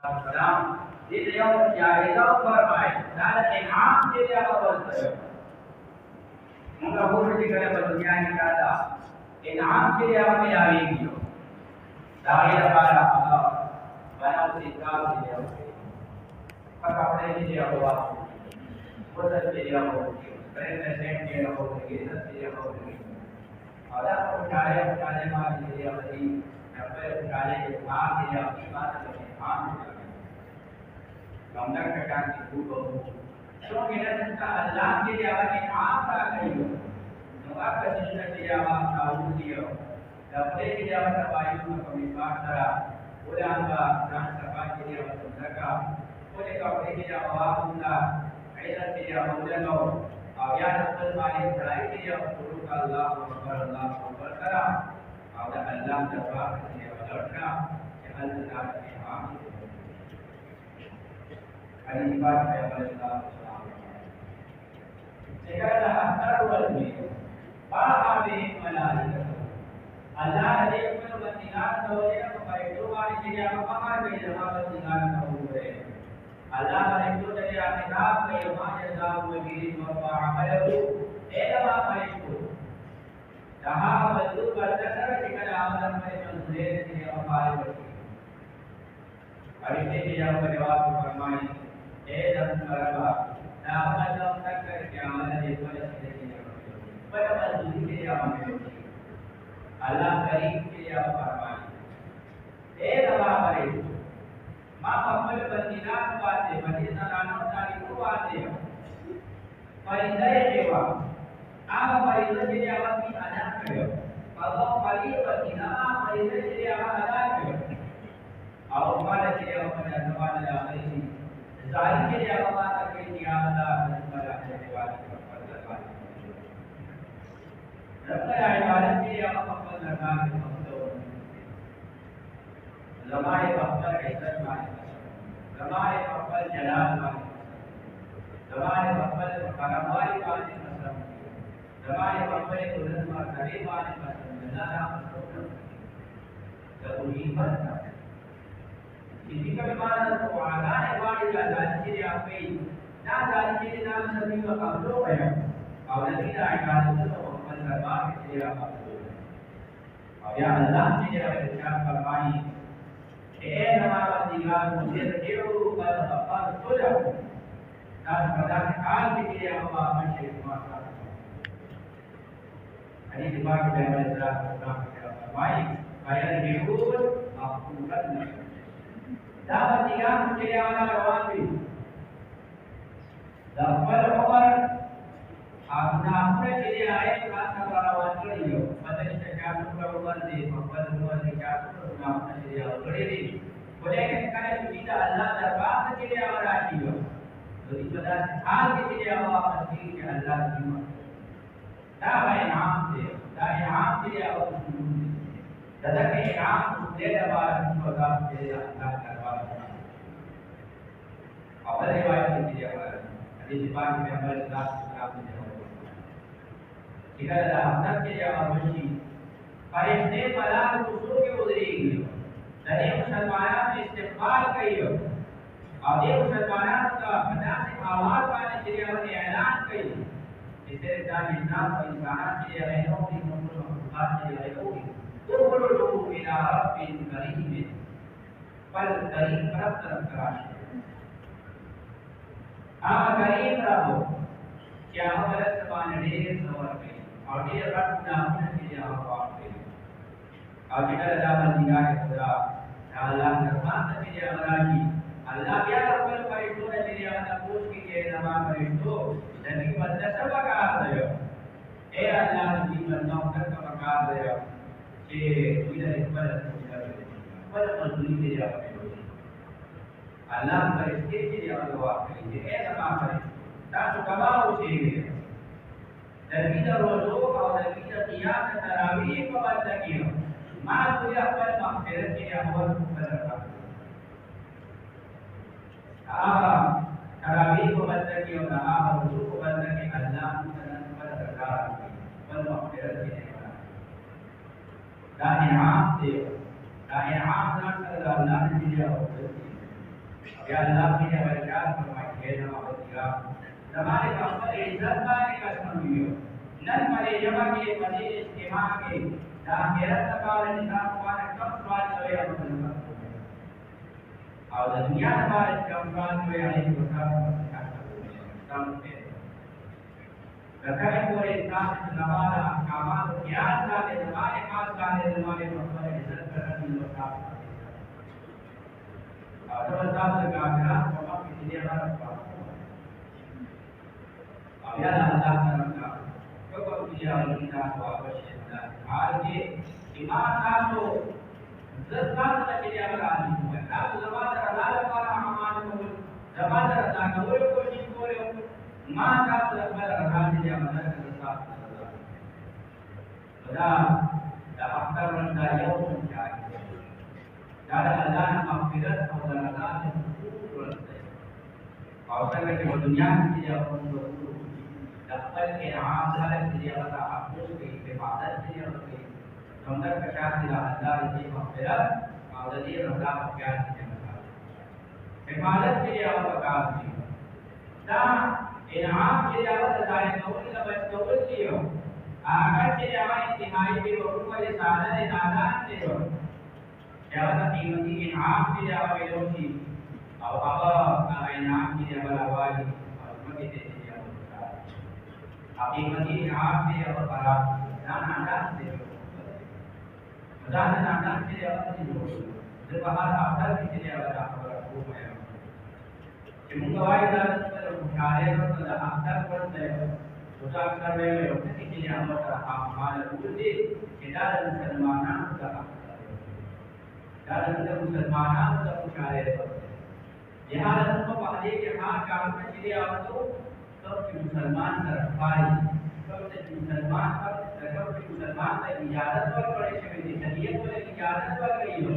Salam di beliau jahidah bermain dan inam jadi apa betul? Mungkin huru jika berdunia ini kata inam jadi apa yang ini? Dahil pada Allah banyak sikap dia. Kakak jadi apa? Betul jadi apa? Presiden dia apa? Kita dia apa? Ada percaya mah jadi apa? Apa percaya Islam dia apa? Islam Gambar kekan itu so kita tentang Allah ke dia ni apa kayu nggak kesini dia apa tahu dia dapat dia apa bayu kami pasara boleh apa dan apa dia apa mereka boleh kau dia apa bunda ayat dia boleh kau ayat terbaik berai dia guru Allah Akbar kara ada Allah dapat dia berdoa yang Allah Taala Al-Ibad yang bersalam. Sekarang antara dua ini, bahagian mana? Allah ada yang bertindak tahu dia pakai doa ini dia apa dia bertindak tahu dia. Allah ada itu dari kitab yang mana jauh begini bahwa amalu apa itu. Dah betul berdasar jika amalan mereka sudah dia apa itu. Hari ini dia berjawab firman dan berapa dapat dalam takdir yang ada di dalam diri pada masa dia mengerti Allah karim dia firman apa itu maka bertindak pada berdasar anak dari kuatnya paling dewa apa paling dia awak ada kerja kalau paling bertindak paling dia ada kerja awak pada dia pada zaman yang ini Zahir ke dia apa kata dia Allah pada dewa pada Rabbana ibadat dia apa pada Lamai bakal izzat mai Lamai bakal jalal mai Lamai bakal karamai mai masam Lamai bakal kudan mai karim mai masam Jalala Lalu iman Jika memang ada yang jalan jadi apa ini? Nah jalan jadi nama nabi makhluk ya. Kalau tidak akan itu menambah jadi apa? Ya Allah jadi apa bermain? Nama tinggal mungkin jauh pada apa sudah. Dan pada hal jadi apa masih masalah. Ini dibagi dari beberapa bermain. Kaya jauh aku kan dapat yang tidak ada rawati. Dapat orang apa jadi ayat kata rawati itu. Pada sekarang rawati, pada rawati kata rawati jadi awalnya. Boleh kan kita Allah dapat jadi awalnya itu. Jadi pada hal jadi awal pasti Allah cuma. Dah inam jadi awal. Dalam inam dia dapat program jadi Allah. Apa riwayat ini dia berada? Hadis Imam Ahmad Rasulullah jika ada hamdan dia bermesti फरिश्ते मलाल खुशू के गुजरेगी दरे मुसलमाना में इस्तेमाल करियो और ये मुसलमाना का बना से आवाज पाने के लिए उन्हें ऐलान करियो इसे जान इंसान और इंसाना के लिए रहनो की मुल्क मखलूकात के लिए होगी तो बोलो लोग इला रब्बिन करीम पर करीम रब तरफ कराश आप करीम रब क्या हमारे समान ढेर सवार पे और ढेर रब नाम के लिए आप और जगह दामन निगाह खुदा अल्लाह फरमान के लिए अमराजी अल्लाह क्या रब्बल फरिश्तों ने तेरे अल्लाह पूछ के लिए नमाज फरिश्तों नबी बंदा सब का दयो ए अल्लाह नबी बंदा का मकार दयो कि इधर इकबाल पर मजदूरी के लिए अल्लाह फरिश्ते के लिए अल्लाह करेंगे ए नमाज फरिश्तों ताकि कमाओ चाहिए नबी का रोज़ो और नबी का क़ियाम तरावीह को बंदा किया मां तुझे अपन मग़फ़िरत के लिए अमल कर रखा तरावीह को बंदा किया और रोज़ो को बंदा के अल्लाह पर रखा अपन मग़फ़िरत के लिए दा इनाम दे दा इनाम ना कर अल्लाह ने दिया Ya Allah punya berkat permainan nama kita. Nama kita izzat bani kasmanuyo. Nan mare jama ke mare istimewa ke dah herat kala निशान वाला कम सवाल चले हम और दुनिया वाले कम सवाल चले आने को समझते रखने पूरे इंसान नवाला कामाल ज्ञान साले नवाले खास साले नवाले मसले इज्जत करने की लोग और जब साथ का आखिरा मौका किसी ने हमारा अब यार अल्लाह का को किया अल्लाह को आवश्यकता आज के ईमान का तो ज़कात का किया वाला आदमी है आप ज़बान अल्लाह वाला हमारे को ज़बान अल्लाह का वो कोशिश करे मां का ज़बान अल्लाह किया वाला का बड़ा अक्तर बंदा यौम जाए दादा अल्लाह ने मग़फ़िरत और अल्लाह ने हुकूक और सर के दुनिया की जो दफ्तर के आम धारक के लिए वाला अफ़सोस की इबादत के लिए होती समझ कशात दिला अल्लाह की मग़फ़िरत और ये रज़ा प्यार के लिए इबादत के लिए वाला काम की दा इनाम के लिए वाला दाए नौकरी का बच्चों के लिए आगे के लिए वाला इंतहाई के लोगों को ये साधन नादान के लिए यावत कीमती इनाम के लिए वाला लोगी और अब इनाम के लिए वाला वाली और मगे के लिए कीमती इनाम के लिए वाला नादान के लिए मजान नादान के लिए वाला जो बाहर अफसर के लिए वाला वो है कि मुंगवाई दाल पर मुशारे पर अफसर पर से उसा अफसर में होते के लिए हम पर हमारे पूरे किदार मुसलमानों का दादा मुसलमानों का मुशारे पर यहाँ उनको पहले के हाथ काम के लिए आओ तो कि मुसलमान तरफाई सबसे मुसलमान का इजाजत पर पड़े शरीय शरीयत पर इजाजत पर गई हो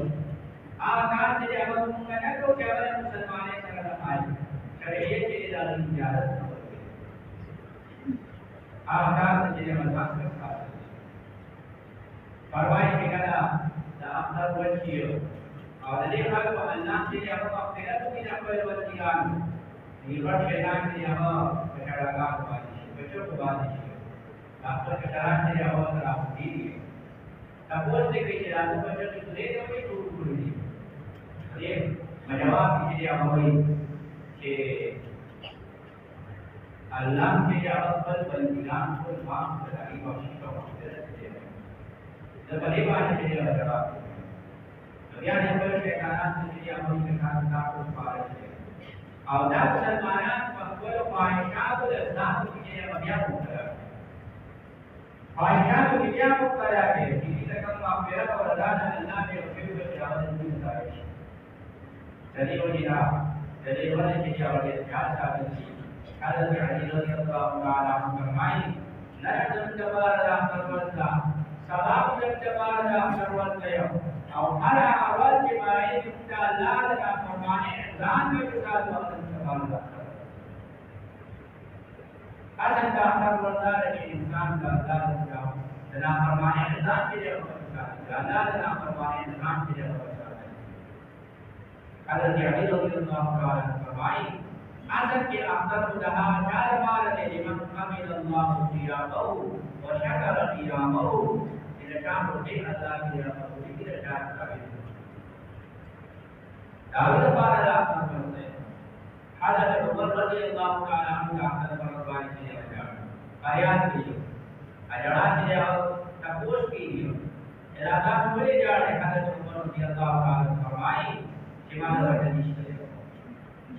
आकार से जब हम कहना तो केवल मुसलमान है तरफाई शरीयत की इजाजत आकार से जब मजाक करता है परवाही के कला द अफसर वचियो और देखा तो अल्लाह से जब मग़फ़िरत की नफ़ल वचियान ये पर शैतान से जब कचरागा वाली बच्चों को वाली आपका कचरा से जब आप दी तपोस से कई रातों बच्चों की सुने तो भी टूट दी ये जवाब कीजिए अब वही कि अल्लाह के अवसर बलिदान को माफ कराई बख्शी का मग़फ़िरत से जब बड़ी बात है जवाब दुनिया ने पर शैतान से दिया हम के साथ साथ को पार है और दा मुसलमाना मक़बूल ख्वाहिशात और इस्लाम की ये अभिया मुकर्रर ख्वाहिशात की क्या मुकर्रर है किसी रकम मग़फ़िरत और अदा अल्लाह के रसूल के जवाब में गुजारिश चलिए वजीरा चलिए वाले की जवाब ये क्या साबित की हज़रत अली रज़ियल्लाहु ताला अन्हु फरमाई नरदम तबारक फरमाता सलाम जब तबारक फरमाता और हर अवल के बारे में अल्लाह का फरमाने इंसान में के साथ वक्त तबारक असल का फरमाता है कि इंसान का अल्लाह का जना फरमाने इंसान के लिए अल्लाह जना फरमाने इंसान के लिए हज़रत अली रज़ियल्लाहु ताला फरमाई आदम के अफसर खुदा चार बार ने लिमन कमिल अल्लाह क़ियामहु व शकर क़ियामहु इन शाम के अल्लाह की रहमत की रजा करें दाऊद बार करते हज़रत उमर रज़ियल्लाहु ताला अन्हु का अफसर फरमाने के लिए आयात की अजड़ा के तपोस की इलाका पूरे जाने हज़रत उमर रज़ियल्लाहु ताला फरमाई कि मानो वजनी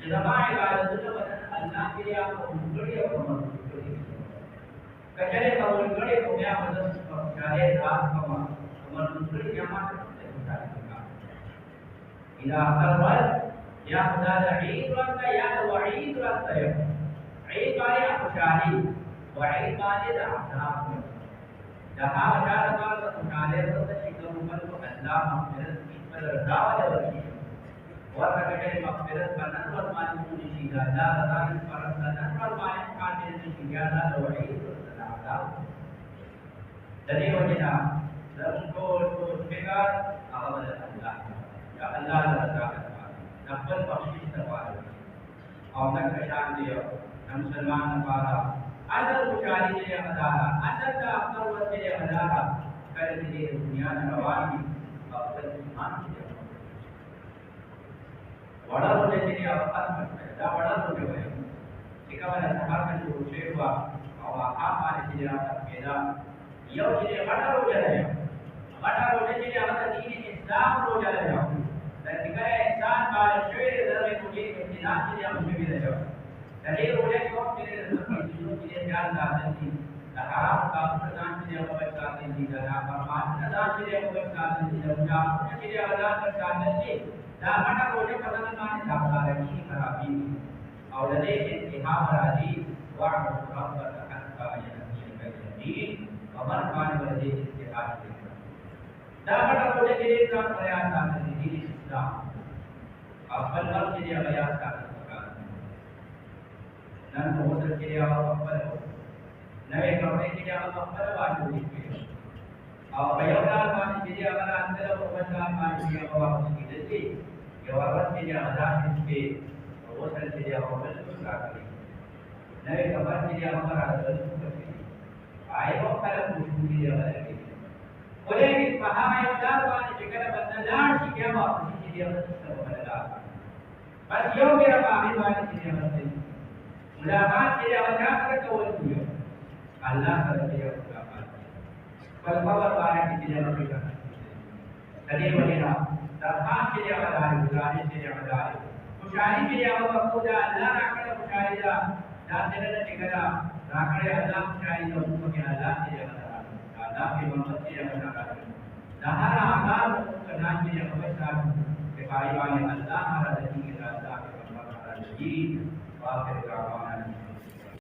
जमाए इबादत तो वजन अल्लाह के लिए आपको मुकड़ी और मुकड़ी कचरे का मुकड़ी को क्या मदद करे रात का और मुकड़ी जमा करते हैं इला अकबर या खुदा ईद वक्त या वईद वक्त है ईद वाले खुशहाली वईद वाले अहसास जहां बचार का खुशहाली वक्त शिकम उम्मत को अल्लाह मग़फ़िरत की पर रज़ा वाले और कहे मग़फ़िरत का नज़र मालूम नहीं ज़्यादा रज़ा पर नज़र मालूम काटे नहीं ज़्यादा वही ज़्यादा तने वजह लम को बेकार अवल अल्लाह का अल्लाह रज़ा करता नफल बख्शिश करवा और न कशान दियो न मुसलमान न पारा असल खुशाली के लिए हदारा असल का अफसर वक्त के लिए हदारा कर दिए दुनिया न रवानी और फिर ईमान के लिए बड़ा होने के लिए अवकाश करता है बड़ा होने वाले jika pada saat itu sewa awak apa di dalam sepeda, ia jadi ada roda jadi ada ini Islam roda dia. Dan jika insan pada sewa dalam itu tidak jadi apa mesti dia. Jadi roda itu jadi dia jalan nanti. Dah haram kamu sedang jadi apa berkata ini dan apa macam sedang jadi apa berkata ini dan apa jadi ada berkata ini. Dah ada roda pada mana dah ini karabi. और इंतहा राजी वाअबुद रब्बक हत्ता यअतियकल यकीन वमन कान वजह इत्तिहाद दावत बोले के लिए का प्रयास आते हैं दीन इस्लाम अव्वल वक्त के लिए प्रयास करते हैं नन होटल के लिए अव्वल नए कपड़े के लिए अव्वल बात होती है और बयोदार पानी के लिए अगर अंदर अव्वल पानी के लिए अव्वल की जैसे ये औरत के लिए आजाद इसके वो सर के लिए हम बिल्कुल काफी नए कमर के लिए हमारा बिल्कुल काफी आए वो कल खुशबू के लिए बदलेगी बोले कि कहा मैं उदार वाले जिक्र बदलान की क्या बात के लिए सब बदला बस यो मेरा बाहर वाले के लिए बदले मुलाकात के लिए आवाज कर तो वो कियो अल्लाह कर के लिए मुलाकात कल खबर वाले के लिए बदला तभी वगैरह दरखास्त के लिए आवाज गुजारिश के लिए आवाज खुशाली के लिए अब खुदा अल्लाह राखड़े खुशाली दा दासरे ने टिकरा राखड़े अल्लाह खुशाली दा उनको के अल्लाह के लिए बता अल्लाह के मोहब्बत के लिए बता दहर आकार का नाम के लिए हमेशा के भाई वाले अल्लाह हमारा नबी के अल्लाह के मोहब्बत हमारा नबी वाक़ई का